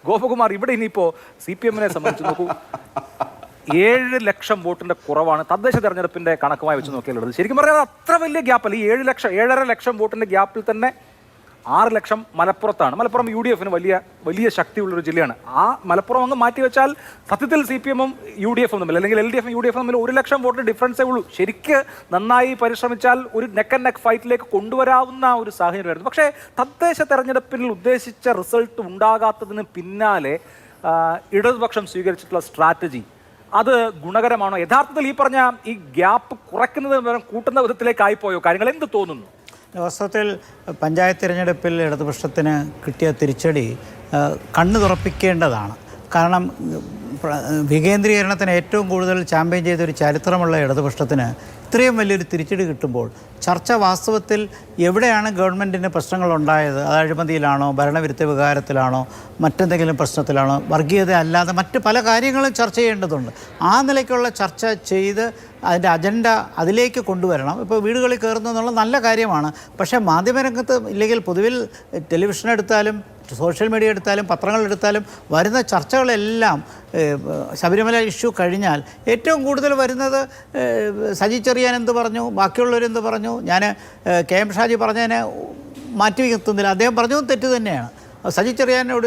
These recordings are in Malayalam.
ഗോപകുമാർ, ഇവിടെ ഇനിയിപ്പോൾ CPM-നെ സംബന്ധിച്ച് നോക്കൂ, 7 ലക്ഷം വോട്ടിന്റെ കുറവാണ് തദ്ദേശ തെരഞ്ഞെടുപ്പിന്റെ കണക്കുമായി വെച്ച് നോക്കിയാലുള്ളത്. ശരിക്കും പറഞ്ഞാൽ അത്ര വലിയ ഗ്യാപ്പല്ല. ഈ 7,5 ലക്ഷം വോട്ടിന്റെ ഗ്യാപ്പിൽ തന്നെ 6 ലക്ഷം മലപ്പുറത്താണ്. മലപ്പുറം UDF-ന് വലിയ ശക്തിയുള്ളൊരു ജില്ലയാണ്. ആ മലപ്പുറം അങ്ങ് മാറ്റിവെച്ചാൽ സത്യത്തിൽ CPM-ഉം UDF-ഉം തമ്മിൽ, അല്ലെങ്കിൽ LDF-ഉം UDF-ഉം തമ്മിൽ 1 ലക്ഷം വോട്ട് ഡിഫറൻസേ ഉള്ളൂ. ശരിക്ക് നന്നായി പരിശ്രമിച്ചാൽ ഒരു നെക്ക് ആൻഡ് നെക്ക് ഫൈറ്റിലേക്ക് കൊണ്ടുവരാവുന്ന ഒരു സാഹചര്യമായിരുന്നു. പക്ഷേ തദ്ദേശ തെരഞ്ഞെടുപ്പിൽ ഉദ്ദേശിച്ച റിസൾട്ട് ഉണ്ടാകാത്തതിന് പിന്നാലെ ഇടതുപക്ഷം സ്വീകരിച്ചിട്ടുള്ള സ്ട്രാറ്റജി അത് ഗുണകരമാണോ? യഥാർത്ഥത്തിൽ ഈ പറഞ്ഞ ഈ ഗ്യാപ്പ് കുറയ്ക്കുന്നത് പകരം കൂട്ടുന്ന വിധത്തിലേക്കായിപ്പോയോ കാര്യങ്ങൾ? എന്ത് തോന്നുന്നു? വാസ്തവത്തിൽ പഞ്ചായത്ത് തിരഞ്ഞെടുപ്പിൽ ഇടതുപക്ഷത്തിന് കിട്ടിയ തിരിച്ചടി കണ്ണു തുറപ്പിക്കേണ്ടതാണ്. കാരണം വികേന്ദ്രീകരണത്തിന് ഏറ്റവും കൂടുതൽ ചാമ്പ്യൻ ചെയ്തൊരു ചരിത്രമുള്ള ഇടതുപക്ഷത്തിന് ഇത്രയും വലിയൊരു തിരിച്ചടി കിട്ടുമ്പോൾ ചർച്ച വാസ്തവത്തിൽ എവിടെയാണ് ഗവൺമെൻറ്റിന് പ്രശ്നങ്ങളുണ്ടായത്? അത് അഴിമതിയിലാണോ, ഭരണവിരുദ്ധ വികാരത്തിലാണോ, മറ്റെന്തെങ്കിലും പ്രശ്നത്തിലാണോ, വർഗീയത അല്ലാതെ മറ്റ് പല കാര്യങ്ങളും ചർച്ച ചെയ്യേണ്ടതുണ്ട്. ആ നിലയ്ക്കുള്ള ചർച്ച ചെയ്ത് അതിൻ്റെ അജണ്ട അതിലേക്ക് കൊണ്ടുവരണം. ഇപ്പോൾ വീടുകളിൽ കയറുന്നു എന്നുള്ള നല്ല കാര്യമാണ്. പക്ഷേ മാധ്യമരംഗത്ത് ഇല്ലെങ്കിൽ പൊതുവിൽ ടെലിവിഷൻ എടുത്താലും സോഷ്യൽ മീഡിയ എടുത്താലും പത്രങ്ങളെടുത്താലും വരുന്ന ചർച്ചകളെല്ലാം ശബരിമല ഇഷ്യൂ കഴിഞ്ഞാൽ ഏറ്റവും കൂടുതൽ വരുന്നത് സജി ചെറിയാൻ എന്ത് പറഞ്ഞു, ബാക്കിയുള്ളവരെന്ത് പറഞ്ഞു, ഞാൻ KM ഷാജി പറഞ്ഞതിനെ മാറ്റി നിർത്തുന്നില്ല. അദ്ദേഹം പറഞ്ഞതും തെറ്റ് തന്നെയാണ്. സജി ചെറിയാനോട്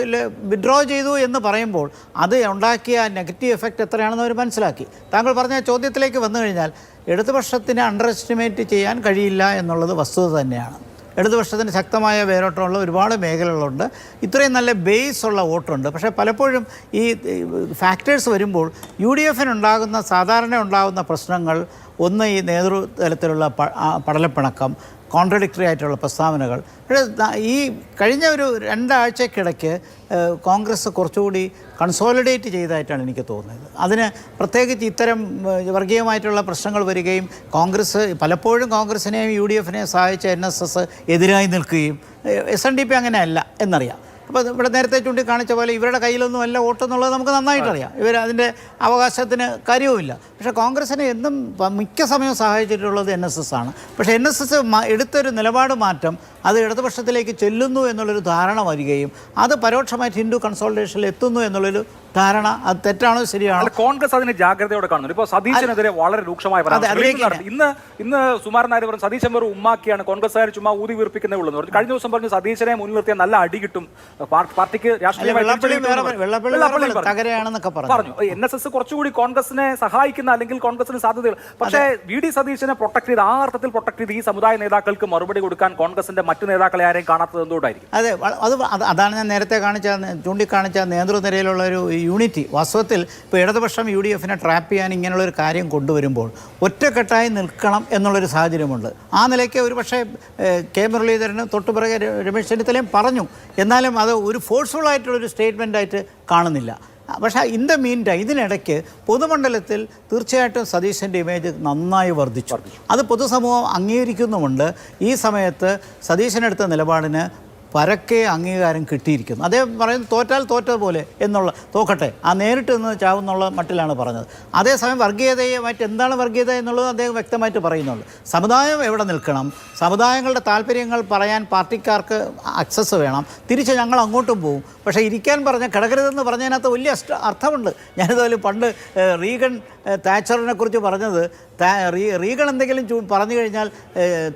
വിഡ്രോ ചെയ്തു എന്ന് പറയുമ്പോൾ അത് ഉണ്ടാക്കിയ നെഗറ്റീവ് എഫക്റ്റ് എത്രയാണെന്ന് അവർ മനസ്സിലാക്കി. താങ്കൾ പറഞ്ഞ ചോദ്യത്തിലേക്ക് വന്നു കഴിഞ്ഞാൽ ഇടതുപക്ഷത്തിന് അണ്ടർ എസ്റ്റിമേറ്റ് ചെയ്യാൻ കഴിയില്ല എന്നുള്ളത് വസ്തുത തന്നെയാണ്. ഇടതുപക്ഷത്തിന് ശക്തമായ വേരോട്ടമുള്ള ഒരുപാട് മേഖലകളുണ്ട്, ഇത്രയും നല്ല ബേസ് ഉള്ള വോട്ടുണ്ട്. പക്ഷേ പലപ്പോഴും ഈ ഫാക്ടേഴ്സ് വരുമ്പോൾ UDF-നുണ്ടാകുന്ന സാധാരണ ഉണ്ടാകുന്ന പ്രശ്നങ്ങൾ, ഒന്ന് ഈ നേതൃതലത്തിലുള്ള പടലപ്പിണക്കം, കോൺട്രഡിക്ടറി ആയിട്ടുള്ള പ്രസ്താവനകൾ. ഈ കഴിഞ്ഞ ഒരു 2 ആഴ്ചക്കിടയ്ക്ക് കോൺഗ്രസ് കുറച്ചുകൂടി കൺസോളിഡേറ്റ് ചെയ്തതായിട്ടാണ് എനിക്ക് തോന്നുന്നത്. അതിന് പ്രത്യേകിച്ച് ഇത്തരം വർഗീയമായിട്ടുള്ള പ്രശ്നങ്ങൾ വരികയും പലപ്പോഴും കോൺഗ്രസിനെയും UDF-നെയും സഹായിച്ച NSS എതിരായി നിൽക്കുകയും SNDP അങ്ങനെയല്ല എന്നറിയാം. അപ്പോൾ ഇവിടെ നേരത്തെ ചൂണ്ടിക്കാണിച്ച പോലെ ഇവരുടെ കയ്യിലൊന്നും അല്ല വോട്ടെന്നുള്ളത് നമുക്ക് നന്നായിട്ടറിയാം. അതിൻ്റെ അവകാശത്തിന് കാര്യവുമില്ല. പക്ഷേ കോൺഗ്രസിനെ എന്നും മിക്ക സമയവും സഹായിച്ചിട്ടുള്ളത് NSS ആണ്. പക്ഷേ NSS എടുത്തൊരു നിലപാട് മാറ്റം അത് ഇടതുപക്ഷത്തിലേക്ക് ചെല്ലുന്നു എന്നുള്ളൊരു ധാരണ വരികയും അത് പരോക്ഷമായിട്ട് ഹിന്ദു കൺസോളിഡേഷനിൽ എത്തുന്നു എന്നുള്ളൊരു ധാരണ, അത് തെറ്റാണോ ശരിയാണോ? കോൺഗ്രസ് അതിനെ ജാഗ്രതയോടെ കാണുന്നു. ഇപ്പോൾ സതീശനെതിരെ വളരെ രൂക്ഷമായ ഇന്ന് സുമാരൻ നായർ പറഞ്ഞു സതീശൻ വെറും ഉമ്മാക്കിയാണ്, കോൺഗ്രസ്സുകാർ ചുമ്മാ ഊതി വീർപ്പിക്കുന്നേ ഉള്ളൂ എന്ന് പറഞ്ഞു. കഴിഞ്ഞ ദിവസം പറഞ്ഞു സതീശനെ മുന്നിൽ നിർത്തിയാൽ നല്ല അടി കിട്ടും, പാർട്ടിക്ക് പറഞ്ഞു. NSS കുറച്ചുകൂടി കോൺഗ്രസിനെ സഹായിക്കുന്ന അല്ലെങ്കിൽ കോൺഗ്രസിന് സാധ്യതകൾ. പക്ഷേ VD സതീശനെ പ്രൊട്ടക്ട് ചെയ്ത്, ആ അർത്ഥത്തിൽ പ്രൊട്ടക്ട് ചെയ്ത് ഈ സമുദായ നേതാക്കൾക്ക് മറുപടി കൊടുക്കാൻ കോൺഗ്രസിന്റെ മറ്റു നേതാക്കളെ ആരെയും കാണാത്തത് എന്തുകൊണ്ടായിരിക്കും? അതാണ് ഞാൻ നേരത്തെ ചൂണ്ടിക്കാണിച്ച നേതൃനിരയിലുള്ള ഒരു യൂണിറ്റി. വാസ്തവത്തിൽ ഇപ്പോൾ ഇടതുപക്ഷം UDF-നെ ട്രാപ്പ് ചെയ്യാൻ ഇങ്ങനെയുള്ളൊരു കാര്യം കൊണ്ടുവരുമ്പോൾ ഒറ്റക്കെട്ടായി നിൽക്കണം എന്നുള്ളൊരു സാഹചര്യമുണ്ട്. ആ നിലയ്ക്ക് ഒരു പക്ഷേ K മുരളീധരനും തൊട്ടുപിറകെ രമേശ് ചെന്നിത്തലയും പറഞ്ഞു. എന്നാലും അത് ഒരു ഫോഴ്സ്ഫുള്ളായിട്ടുള്ളൊരു സ്റ്റേറ്റ്മെൻറ്റായിട്ട് കാണുന്നില്ല. പക്ഷേ ഇൻ ദ മീൻ ടൈം ഇതിനിടയ്ക്ക് പൊതുമണ്ഡലത്തിൽ തീർച്ചയായിട്ടും സതീശൻ്റെ ഇമേജ് നന്നായി വർദ്ധിച്ചു. അത് പൊതുസമൂഹം അംഗീകരിക്കുന്നുമുണ്ട്. ഈ സമയത്ത് സതീശനെടുത്ത നിലപാടിന് പരക്കെ അംഗീകാരം കിട്ടിയിരിക്കുന്നു. അദ്ദേഹം പറയുന്നത് തോറ്റാൽ തോറ്റതുപോലെ തോക്കട്ടെ, ആ നേരിട്ട് നിന്ന് ചാവുന്നുള്ള മട്ടിലാണ് പറഞ്ഞത്. അതേസമയം വർഗീയതയെ എന്താണ് വർഗീയത എന്നുള്ളത് അദ്ദേഹം വ്യക്തമായിട്ട് പറയുന്നുണ്ട്. സമുദായം എവിടെ നിൽക്കണം, സമുദായങ്ങളുടെ താല്പര്യങ്ങൾ പറയാൻ പാർട്ടിക്കാർക്ക് അക്സസ് വേണം, തിരിച്ച് ഞങ്ങൾ അങ്ങോട്ടും പോകും. പക്ഷേ ഇരിക്കാൻ കിടക്കരുതെന്ന് പറഞ്ഞതിനകത്ത് വലിയ അർത്ഥമുണ്ട്. ഞാനിതുപോലെ പണ്ട് റീഗൻ താച്ചറിനെ കുറിച്ച് പറഞ്ഞത്, റീഗൺ എന്തെങ്കിലും പറഞ്ഞു കഴിഞ്ഞാൽ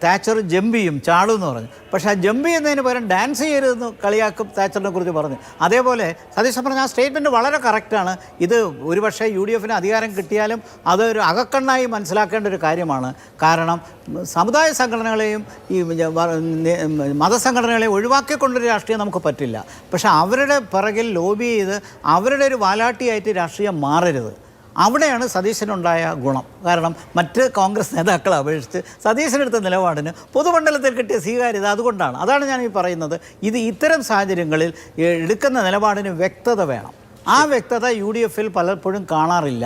താച്ചർ ജമ്പ് ചെയ്യും, ചാടും എന്ന് പറഞ്ഞു. പക്ഷേ ആ ജമ്പ് ചെയ്യുന്നതിന് പകരം ഡാൻസ് ചെയ്യരുതെന്ന് കളിയാക്കും താച്ചറിനെ കുറിച്ച് പറഞ്ഞു. അതേപോലെ സതീശൻ പറഞ്ഞ ആ സ്റ്റേറ്റ്മെൻറ്റ് വളരെ കറക്റ്റാണ്. ഇത് ഒരുപക്ഷെ UDF-ന് അധികാരം കിട്ടിയാലും അതൊരു അകക്കണ്ണായി മനസ്സിലാക്കേണ്ട ഒരു കാര്യമാണ്. കാരണം സമുദായ സംഘടനകളെയും ഈ മതസംഘടനകളെയും ഒഴിവാക്കിക്കൊണ്ടൊരു രാഷ്ട്രീയം നമുക്ക് പറ്റില്ല. പക്ഷേ അവരുടെ പിറകിൽ ലോബി ചെയ്ത് അവരുടെ ഒരു വാലാട്ടിയായിട്ട് രാഷ്ട്രീയം മാറരുത്. അവിടെയാണ് സതീശനുണ്ടായ ഗുണം. കാരണം മറ്റ് കോൺഗ്രസ് നേതാക്കളെ അപേക്ഷിച്ച് സതീശനെടുത്ത നിലപാടിന് പൊതുമണ്ഡലത്തിൽ കിട്ടിയ സ്വീകാര്യത അതുകൊണ്ടാണ്. അതാണ് ഞാൻ ഈ പറയുന്നത്. ഇത്തരം സാഹചര്യങ്ങളിൽ എടുക്കുന്ന നിലപാടിന് വ്യക്തത വേണം. ആ വ്യക്തത UDF-ൽ പലപ്പോഴും കാണാറില്ല.